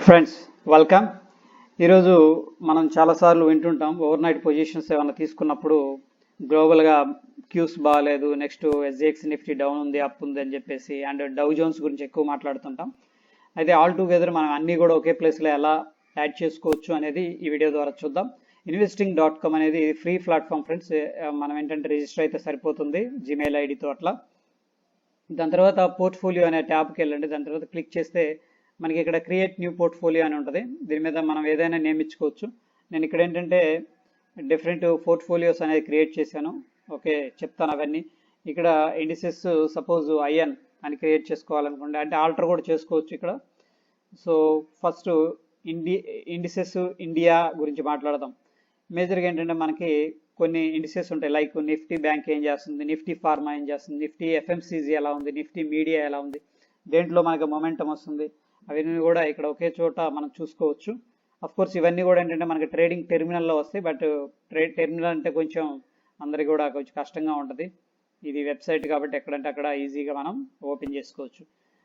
Friends welcome. ఈరోజు మనం చాలాసార్లు వింటుంటాం ఓవర్ నైట్ పొజిషన్స్ ఏమైనా తీసుకున్నప్పుడు గ్లోబల్గా క్యూస్ బాగాలేదు, నెక్స్ట్ ఎస్జిఎక్స్ నిఫ్టీ డౌన్ ఉంది, అప్ ఉంది అని చెప్పేసి, అండ్ డౌ జోన్స్ గురించి ఎక్కువ మాట్లాడుతుంటాం. అయితే ఆల్ టుగెదర్ మనం అన్నీ కూడా ఒకే ప్లేస్లో ఎలా యాడ్ చేసుకోవచ్చు అనేది ఈ వీడియో ద్వారా చూద్దాం. investing.com అనేది ఫ్రీ ప్లాట్ఫామ్ ఫ్రెండ్స్. మనం ఏంటంటే రిజిస్టర్ అయితే సరిపోతుంది జీమెయిల్ ఐడితో అట్లా. దాని తర్వాత పోర్ట్ఫోలియో అనే ట్యాబ్కి వెళ్ళండి. దాని తర్వాత క్లిక్ చేస్తే మనకి ఇక్కడ క్రియేట్ న్యూ పోర్ట్ఫోలియో అని ఉంటుంది. దీని మీద మనం ఏదైనా నేమ్ ఇచ్చుకోవచ్చు. నేను ఇక్కడ ఏంటంటే డిఫరెంట్ పోర్ట్ఫోలియోస్ అనేది క్రియేట్ చేశాను. ఓకే, చెప్తాను అవన్నీ. ఇక్కడ ఇండిసెస్ సపోజ్ ఐఎన్ అని క్రియేట్ చేసుకోవాలనుకోండి, అంటే ఆల్టర్ కూడా చేసుకోవచ్చు ఇక్కడ. సో ఫస్ట్ ఇండిసెస్ ఇండియా గురించి మాట్లాడదాం. మేజర్గా ఏంటంటే మనకి కొన్ని ఇండిసెస్ ఉంటాయి, లైక్ నిఫ్టీ బ్యాంక్ ఏం చేస్తుంది, నిఫ్టీ ఫార్మా ఏం చేస్తుంది, నిఫ్టీ ఎఫ్ఎంసీజీ ఎలా ఉంది, నిఫ్టీ మీడియా ఎలా ఉంది, దేంట్లో మనకి మొమెంటం వస్తుంది, అవన్నీ కూడా ఇక్కడ ఒకే చోట మనం చూసుకోవచ్చు. అఫ్ కోర్స్ ఇవన్నీ కూడా ఏంటంటే మనకి ట్రేడింగ్ టెర్మినల్లో వస్తాయి, బట్ టెర్మినల్ అంటే కొంచెం అందరికి కూడా కొంచెం కష్టంగా ఉంటుంది. ఇది వెబ్సైట్ కాబట్టి ఎక్కడంటే అక్కడ ఈజీగా మనం ఓపెన్ చేసుకోవచ్చు.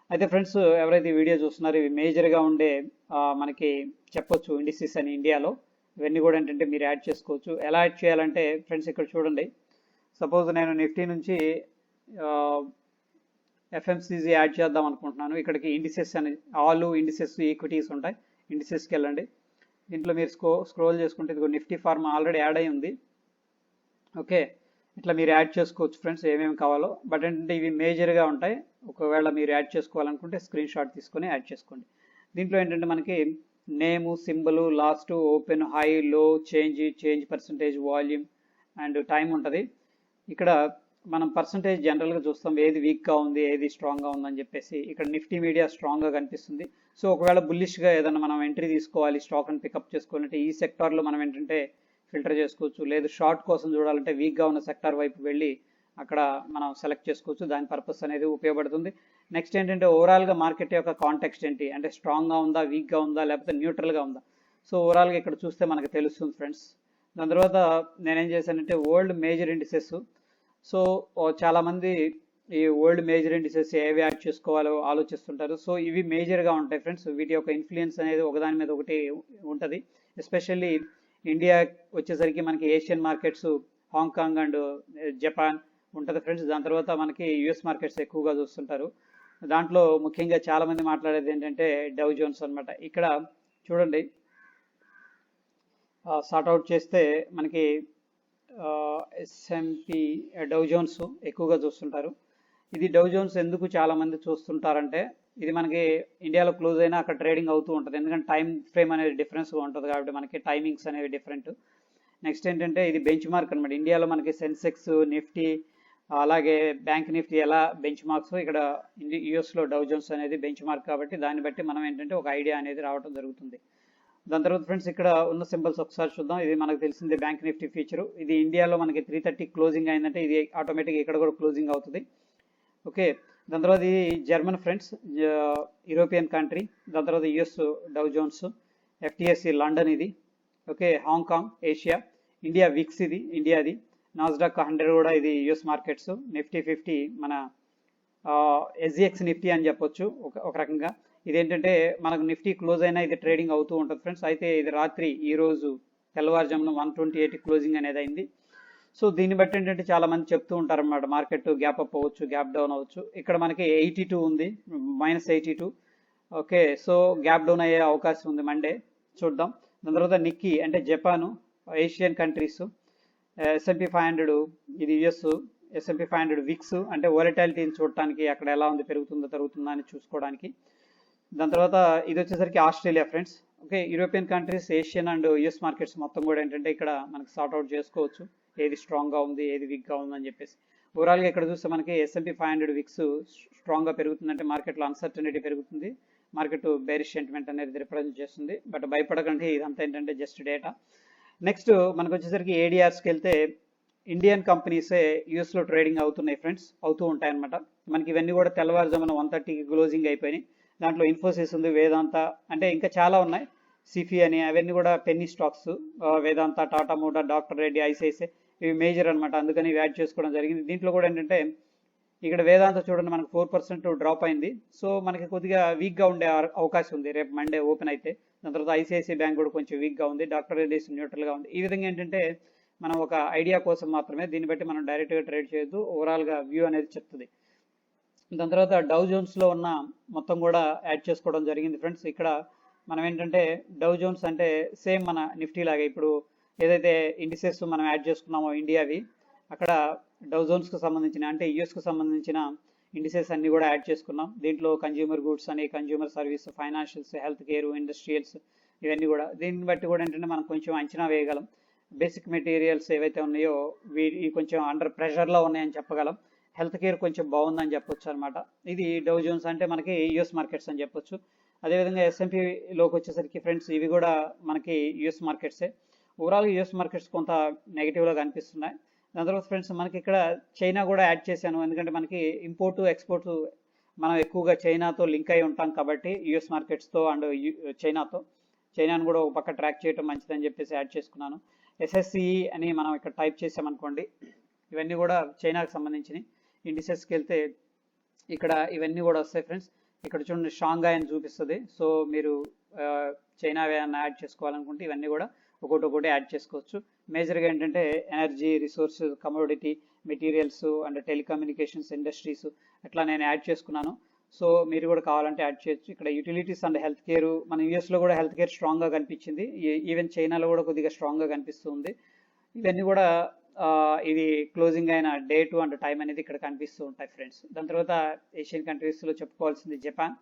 అయితే ఫ్రెండ్స్, ఎవరైతే ఈ వీడియో చూస్తున్నారో ఇవి మేజర్గా ఉండే మనకి చెప్పొచ్చు ఇండిసెస్ అని ఇండియాలో. ఇవన్నీ కూడా ఏంటంటే మీరు యాడ్ చేసుకోవచ్చు. ఎలా యాడ్ చేయాలంటే ఫ్రెండ్స్ ఇక్కడ చూడండి. సపోజ్ నేను నిఫ్టీ నుంచి ఎఫ్ఎంసీజీ యాడ్ చేద్దాం అనుకుంటున్నాను. ఇక్కడికి ఇండిసెస్ అని ఆల్ ఇండిసెస్ ఈక్విటీస్ ఉంటాయి. ఇండిసెస్కి వెళ్ళండి. దీంట్లో మీరు స్క్రోల్ చేసుకుంటే ఇదిగో నిఫ్టీ ఫార్మా ఆల్రెడీ యాడ్ అయి ఉంది. ఓకే, ఇట్లా మీరు యాడ్ చేసుకోవచ్చు ఫ్రెండ్స్ ఏమేమి కావాలో. బట్ ఏంటంటే ఇవి మేజర్గా ఉంటాయి. ఒకవేళ మీరు యాడ్ చేసుకోవాలనుకుంటే స్క్రీన్ షాట్ తీసుకొని యాడ్ చేసుకోండి. దీంట్లో ఏంటంటే మనకి నేము, సింబల్, లాస్ట్, ఓపెన్, హై, లో, change percentage, volume and time ఉంటుంది. ఇక్కడ మనం పర్సంటేజ్ జనరల్గా చూస్తాం, ఏది వీక్గా ఉంది, ఏది స్ట్రాంగ్గా ఉందని చెప్పేసి. ఇక్కడ నిఫ్టీ మీడియా స్ట్రాంగ్గా కనిపిస్తుంది. సో ఒకవేళ బుల్లిష్గా ఏదైనా మనం ఎంట్రీ తీసుకోవాలి, స్టాక్ అని పికప్ చేసుకోవాలంటే ఈ సెక్టార్లో మనం ఏంటంటే ఫిల్టర్ చేసుకోవచ్చు. లేదు షార్ట్ కోసం చూడాలంటే వీక్గా ఉన్న సెక్టార్ వైపు వెళ్ళి అక్కడ మనం సెలెక్ట్ చేసుకోవచ్చు. దాని పర్పస్ అనేది ఉపయోగపడుతుంది. నెక్స్ట్ ఏంటంటే ఓవరాల్గా మార్కెట్ యొక్క కాంటెక్స్ట్ ఏంటి, అంటే స్ట్రాంగ్గా ఉందా, వీక్గా ఉందా, లేకపోతే న్యూట్రల్గా ఉందా. సో ఓవరాల్గా ఇక్కడ చూస్తే మనకు తెలుస్తుంది ఫ్రెండ్స్. దాని తర్వాత నేనేం చేశానంటే వరల్డ్ మేజర్ ఇండిసెస్. సో చాలామంది ఈ వరల్డ్ మేజర్ ఇండిసెస్ ఏవి యాడ్ చేసుకోవాలో ఆలోచిస్తుంటారు. సో ఇవి మేజర్గా ఉంటాయి ఫ్రెండ్స్. వీటి యొక్క ఇన్ఫ్లుయెన్స్ అనేది ఒకదాని మీద ఒకటి ఉంటుంది. ఎస్పెషల్లీ ఇండియా వచ్చేసరికి మనకి Asian markets, Hong Kong and Japan ఉంటుంది ఫ్రెండ్స్. దాని తర్వాత మనకి యుఎస్ మార్కెట్స్ ఎక్కువగా చూస్తుంటారు. దాంట్లో ముఖ్యంగా చాలామంది మాట్లాడేది ఏంటంటే డౌ జోన్స్ అనమాట. ఇక్కడ చూడండి, సార్ట్అవుట్ చేస్తే మనకి ఎస్ఎంపి డౌ జోన్స్ ఎక్కువగా చూస్తుంటారు. ఇది డౌ జోన్స్ ఎందుకు చాలామంది చూస్తుంటారంటే ఇది మనకి ఇండియాలో క్లోజ్ అయినా అక్కడ ట్రేడింగ్ అవుతూ ఉంటుంది. ఎందుకంటే టైం ఫ్రేమ్ అనేది డిఫరెన్స్గా ఉంటుంది కాబట్టి మనకి టైమింగ్స్ అనేవి డిఫరెంట్. నెక్స్ట్ ఏంటంటే ఇది బెంచ్ మార్క్ అనమాట. ఇండియాలో మనకి సెన్సెక్స్, నిఫ్టీ, అలాగే బ్యాంక్ నిఫ్టీ ఎలా బెంచ్ మార్క్స్, ఇక్కడ యూఎస్లో డౌ జోన్స్ అనేది బెంచ్ మార్క్ కాబట్టి దాన్ని బట్టి మనం ఏంటంటే ఒక ఐడియా అనేది రావడం జరుగుతుంది. దాని తర్వాత ఫ్రెండ్స్ ఇక్కడ ఉన్న సింబల్స్ ఒకసారి చూద్దాం. ఇది మనకు తెలిసింది బ్యాంక్ నిఫ్టీ ఫీచరు. ఇది ఇండియాలో మనకి 330 క్లోజింగ్ అయిందంటే ఇది ఆటోమేటిక్గా ఇక్కడ కూడా క్లోజింగ్ అవుతుంది. ఓకే, దాని తర్వాత ఇది జర్మన్ ఫ్రెండ్స్, యూరోపియన్ కంట్రీ. దాని తర్వాత US Dow Jones, FTSE London ఇది. Okay, Hong Kong Asia, India VIX ఇది ఇండియాది, నాస్డాక్ 100 కూడా ఇది యుఎస్ మార్కెట్స్, నిఫ్టీ 50 మన ఎస్జిఎక్స్ నిఫ్టీ అని చెప్పొచ్చు ఒక రకంగా. ఇదేంటంటే మనకు నిఫ్టీ క్లోజ్ అయినా ఇది ట్రేడింగ్ అవుతూ ఉంటుంది ఫ్రెండ్స్. అయితే ఇది రాత్రి ఈరోజు తెల్లవారుజామున 128 క్లోజింగ్ అనేది అయింది. సో దీన్ని బట్టి ఏంటంటే చాలా మంది చెప్తూ ఉంటారు అన్నమాట, మార్కెట్ గ్యాప్ అప్ అవ్వచ్చు, గ్యాప్ డౌన్ అవ్వచ్చు. ఇక్కడ మనకి 82 ఉంది, -82. ఓకే, సో గ్యాప్ డౌన్ అయ్యే అవకాశం ఉంది మండే, చూద్దాం. దాని తర్వాత నిక్కీ అంటే జపాను, ఏషియన్ కంట్రీస్, ఎస్ఎంపి 500 ఇది యుఎస్, ఎస్ఎంపి 500 విక్స్ అంటే వోలటాలిటీని చూడటానికి అక్కడ ఎలా ఉంది, పెరుగుతుందో తరుగుతుందా అని చూసుకోవడానికి. దాని తర్వాత ఇది వచ్చేసరికి Australia friends. Okay, European countries, Asian and US markets మొత్తం కూడా ఏంటంటే ఇక్కడ మనకి సార్ట్అవుట్ చేసుకోవచ్చు, ఏది స్ట్రాంగ్గా ఉంది, ఏది వీక్గా ఉందని చెప్పేసి. ఓవరాల్గా ఇక్కడ చూస్తే మనకి ఎస్ఎంపి 500 విక్స్ స్ట్రాంగ్గా పెరుగుతుందంటే మార్కెట్లో అన్సర్టనిటీ పెరుగుతుంది, మార్కెట్ బేరిష్ సెంటిమెంట్ అనేది రిప్రజెంట్ చేస్తుంది. బట్ భయపడకండి, ఇదంతా ఏంటంటే జస్ట్ డేటా. నెక్స్ట్ మనకు వచ్చేసరికి ఏడిఆర్స్కి వెళ్తే ఇండియన్ కంపెనీసే యూఎస్లో ట్రేడింగ్ అవుతున్నాయి ఫ్రెండ్స్, అవుతూ ఉంటాయి అనమాట. మనకి ఇవన్నీ కూడా తెల్లవారుజామున 130కి క్లోజింగ్ అయిపోయినాయి. దాంట్లో ఇన్ఫోసిస్ ఉంది, వేదాంత, అంటే ఇంకా చాలా ఉన్నాయి, సిఫీ అని, అవన్నీ కూడా penny stocks. Vedanta, Tata motor, doctor Reddy, ICICI ఇవి మేజర్ అనమాట. అందుకని ఇవి యాడ్ చేసుకోవడం జరిగింది. దీంట్లో కూడా ఏంటంటే ఇక్కడ వేదాంత చూడండి మనకు 4% డ్రాప్ అయింది. సో మనకి కొద్దిగా వీక్గా ఉండే అవకాశం ఉంది రేపు మండే ఓపెన్ అయితే. దాని తర్వాత ఐసిఐసిఐ బ్యాంక్ కూడా కొంచెం వీక్గా ఉంది. డాక్టర్ రెడ్డిస్ న్యూట్రల్గా ఉంది. ఈ విధంగా ఏంటంటే మనం ఒక ఐడియా కోసం మాత్రమే, దీన్ని బట్టి మనం డైరెక్ట్గా ట్రేడ్ చేయొద్దు, ఓవరాల్గా వ్యూ అనేది చెప్తుంది. దాని తర్వాత డౌ జోన్స్లో ఉన్న మొత్తం కూడా యాడ్ చేసుకోవడం జరిగింది ఫ్రెండ్స్. ఇక్కడ మనం ఏంటంటే డౌ జోన్స్ అంటే సేమ్ మన నిఫ్టీ లాగా ఇప్పుడు ఏదైతే ఇండిసెస్ మనం యాడ్ చేసుకున్నామో ఇండియావి, అక్కడ డౌ జోన్స్కి సంబంధించిన అంటే యుఎస్కి సంబంధించిన ఇండిసెస్ అన్ని కూడా యాడ్ చేసుకున్నాం. దీంట్లో కన్జ్యూమర్ గూడ్స్ అని, consumer service, financials, health care, industrials ఇవన్నీ కూడా, దీన్ని బట్టి కూడా ఏంటంటే మనం కొంచెం అంచనా వేయగలం. బేసిక్ మెటీరియల్స్ ఏవైతే ఉన్నాయో వీటి కొంచెం అండర్ ప్రెషర్లో ఉన్నాయని చెప్పగలం. హెల్త్ కేర్ కొంచెం బాగుందని చెప్పొచ్చు అనమాట. ఇది డౌ జోన్స్ అంటే మనకి యుఎస్ మార్కెట్స్ అని చెప్పొచ్చు. అదేవిధంగా ఎస్ఎంపీలోకి వచ్చేసరికి ఫ్రెండ్స్ ఇవి కూడా మనకి యుఎస్ మార్కెట్సే. ఓవరాల్ యుఎస్ మార్కెట్స్ కొంత నెగిటివ్గా కనిపిస్తున్నాయి. దాని తర్వాత ఫ్రెండ్స్ మనకి ఇక్కడ చైనా కూడా యాడ్ చేశాను, ఎందుకంటే మనకి ఇంపోర్టు ఎక్స్పోర్ట్స్ మనం ఎక్కువగా చైనాతో లింక్ అయి ఉంటాం కాబట్టి యుఎస్ మార్కెట్స్తో అండ్ చైనాను కూడా ఒక పక్క ట్రాక్ చేయడం మంచిదని చెప్పేసి యాడ్ చేసుకున్నాను. ఎస్ఎస్సిఈ అని మనం ఇక్కడ టైప్ చేసామనుకోండి, ఇవన్నీ కూడా చైనాకి సంబంధించినవి. ఇండిసెస్కి వెళ్తే ఇక్కడ ఇవన్నీ కూడా వస్తాయి ఫ్రెండ్స్. ఇక్కడ చూడండి షాంఘాయ్ అని చూపిస్తుంది. సో మీరు చైనా ఏమైనా యాడ్ చేసుకోవాలనుకుంటే ఇవన్నీ కూడా ఒక్కొక్కటి యాడ్ చేసుకోవచ్చు. మేజర్గా ఏంటంటే energy, resources, commodity, materials and telecommunications industries అట్లా నేను యాడ్ చేసుకున్నాను. సో మీరు కూడా కావాలంటే యాడ్ చేయొచ్చు. ఇక్కడ యూటిలిటీస్ అండ్ హెల్త్ కేర్, మన యూఎస్లో కూడా హెల్త్ కేర్ స్ట్రాంగ్గా కనిపించింది, ఈవెన్ చైనాలో కూడా కొద్దిగా స్ట్రాంగ్గా కనిపిస్తుంది. ఇవన్నీ కూడా ఇది క్లోజింగ్ అయిన డేట్ అండ్ టైం అనేది ఇక్కడ కనిపిస్తూ ఉంటాయి ఫ్రెండ్స్. దాని తర్వాత ఏషియన్ కంట్రీస్లో చెప్పుకోవాల్సింది జపాన్.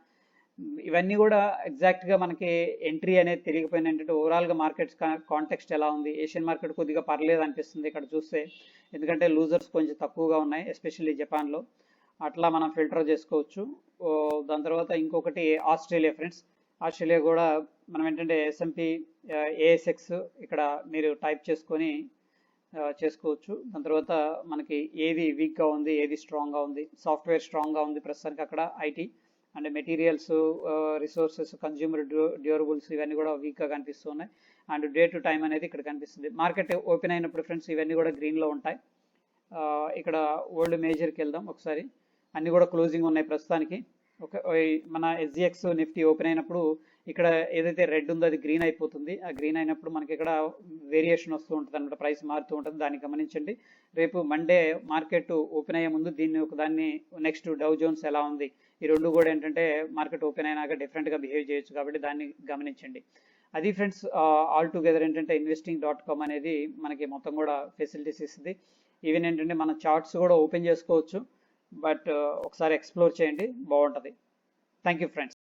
ఇవన్నీ కూడా ఎగ్జాక్ట్గా మనకి ఎంట్రీ అనేది తెలియకపోయినా ఏంటంటే ఓవరాల్గా మార్కెట్స్ కాంటెక్స్ట్ ఎలా ఉంది, ఏషియన్ మార్కెట్ కొద్దిగా పర్లేదు అనిపిస్తుంది ఇక్కడ చూస్తే, ఎందుకంటే లూజర్స్ కొంచెం తక్కువగా ఉన్నాయి ఎస్పెషల్లీ జపాన్లో. అట్లా మనం ఫిల్టర్ చేసుకోవచ్చు. దాని తర్వాత ఇంకొకటి ఆస్ట్రేలియా ఫ్రెండ్స్. ఆస్ట్రేలియా కూడా మనం ఏంటంటే ఎస్ఎంపి ఏఎస్ఎక్స్ ఇక్కడ మీరు టైప్ చేసుకొని చేసుకోవచ్చు. దాని తర్వాత మనకి ఏది వీక్గా ఉంది, ఏది స్ట్రాంగ్గా ఉంది. సాఫ్ట్వేర్ స్ట్రాంగ్గా ఉంది ప్రస్తుతానికి అక్కడ, IT and materials, resources, consumer durables ఇవన్నీ కూడా వీక్గా కనిపిస్తున్నాయి. అండ్ డే టు టైం అనేది ఇక్కడ కనిపిస్తుంది. మార్కెట్ ఓపెన్ అయినప్పుడు ఫ్రెండ్స్ ఇవన్నీ కూడా గ్రీన్లో ఉంటాయి. ఇక్కడ వరల్డ్ మేజర్కి వెళ్దాం ఒకసారి. అన్నీ కూడా క్లోజింగ్ ఉన్నాయి ప్రస్తుతానికి. మన ఎస్జిఎక్స్ నిఫ్టీ ఓపెన్ అయినప్పుడు ఇక్కడ ఏదైతే రెడ్ ఉందో అది గ్రీన్ అయిపోతుంది. ఆ గ్రీన్ అయినప్పుడు మనకి ఇక్కడ వేరియేషన్ వస్తూ ఉంటుంది అనమాట, ప్రైస్ మారుతూ ఉంటుంది, దాన్ని గమనించండి. రేపు మండే మార్కెట్ ఓపెన్ అయ్యే ముందు దాన్ని నెక్స్ట్ డౌ జోన్స్ ఎలా ఉంది, ఈ రెండు కూడా ఏంటంటే మార్కెట్ ఓపెన్ అయినాక డిఫరెంట్గా బిహేవ్ చేయొచ్చు, కాబట్టి దాన్ని గమనించండి. అది ఫ్రెండ్స్ ఆల్ టుగెదర్ ఏంటంటే investing.com అనేది మనకి మొత్తం కూడా ఫెసిలిటీస్ ఇస్తుంది. ఈవెన్ ఏంటంటే మన చార్ట్స్ కూడా ఓపెన్ చేసుకోవచ్చు, బట్ ఒకసారి ఎక్స్ప్లోర్ చేయండి, బాగుంటుంది. Thank you friends.